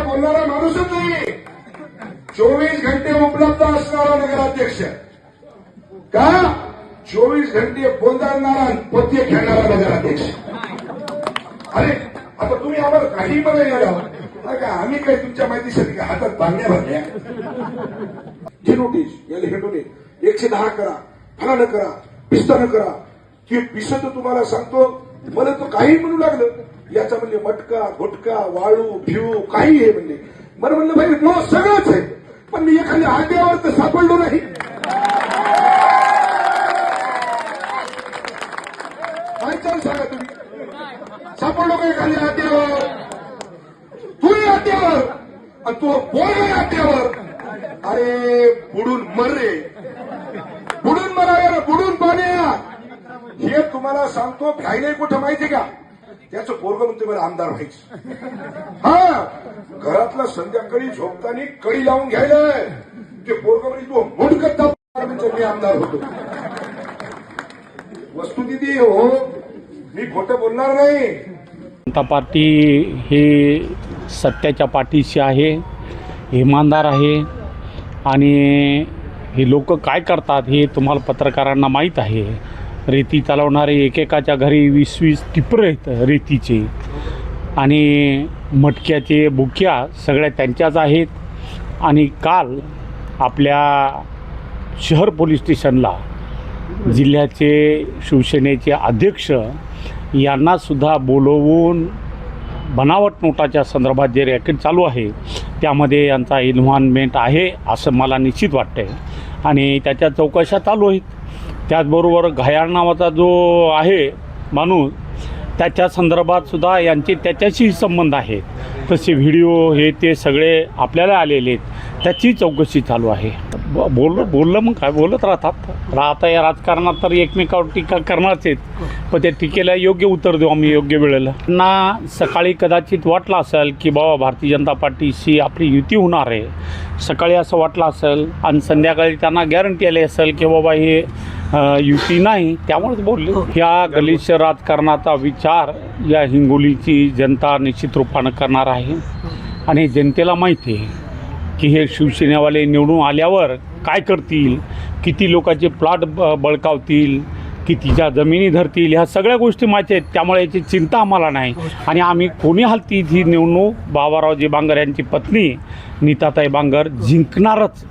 खोटं बोलणारा माणूसच नाही, 24 घंटे उपलब्ध असणारा नगराध्यक्ष का 24 घंटे बोंदाळणारा पत्ते खेळणारा नगराध्यक्ष. अरे आता तुम्ही आम्हाला काही मला येणार का, आम्ही काय तुमच्या माहितीसाठी का हातात बांधण्या भरल्या. ही नोटीस याला हे नोटीस 110 करा, फलानं करा, पिस्तानं करा. की पिसं तर तुम्हाला सांगतो, मला तर काही म्हणू लागलं याचा म्हणजे मटका गुटका वाळू भिऊ काही आहे म्हणजे. मला म्हणलं भाई नो सगळंच आहे, पण मी एखाद्या आड्यावर तर सापडलो नाही. काय चाल सांगा तुम्ही, सापडलो का एखाद्या आड्यावर? तूही आड्यावर आणि तू बोल आड्यावर. अरे बुडून मर रे, बुडून मराया ना, बुडून पाण्या. हे तुम्हाला सांगतो, भ्यायला कुठं माहिती का, त्याचं पोरगं म्हणते मला आमदार व्हायचं. हा घरातला संध्याकाळी झोपताना कडी लावून घ्यायलाय, ते पोरगं म्हणजे तू मुंडकत म्हणजे मी आमदार होतो. वस्तुस्थिती हो, मी खोटं बोलणार नाही. जनता पार्टी हे सत्याच्या पाठीशी आहे, इमानदार आहे आणि हे लोक काय करतात हे तुम्हाला पत्रकारांना माहीत आहे. रेती चालवणारे एकेकाच्या घरी 20-20 टिपर आहेत रेतीचे आणि मटक्याचे बुक्या सगळ्या त्यांच्याच आहेत. आणि काल आपल्या शहर पोलीस स्टेशनला जिल्ह्याचे शिवसेनेचे अध्यक्ष यांनासुद्धा बोलवून बनावट नोटाच्या संदर्भात जे रॅकेट चालू आहे त्यामध्ये यांचा इन्व्हॉल्वमेंट आहे असं मला निश्चित वाटतं आहे आणि त्याच्या चौकशा चालू आहेत. त्याचबरोबर घायाळ नावाचा जो आहे माणूस त्याच्या संदर्भातसुद्धा यांचे त्याच्याशी संबंध आहेत. तसे व्हिडिओ हे ते सगळे आपल्याला आलेले आहेत, त्याची चौकशी चालू आहे. बोललं मग काय बोलत राहता या राजकारणात तर एकमेकावर टीका करणारच आहेत, पण त्या टीकेला योग्य उत्तर देऊ आम्ही योग्य वेळेला. त्यांना सकाळी कदाचित वाटलं असेल की बाबा भारतीय जनता पार्टीशी आपली युती होणार आहे, सकाळी असं वाटलं असेल आणि संध्याकाळी त्यांना गॅरंटी आली असेल की बाबा हे युती नाही, त्यामुळेच बोलले. ह्या गलिच्छ राजकारणाचा विचार या हिंगोलीची जनता निश्चित रूपानं करणार आहे आणि जनतेला माहिती आहे की हे शिवसेनेवाले निवडून आल्यावर काय करतील, किती लोकांचे प्लॉट बळकावतील, कितीच्या जमिनी धरतील, ह्या सगळ्या गोष्टी माहिती आहेत. त्यामुळे याची चिंता आम्हाला नाही आणि आम्ही कोणी हालती ही निवडणूक बाबारावजी बांगर यांची पत्नी नीताताई बांगर जिंकणारच.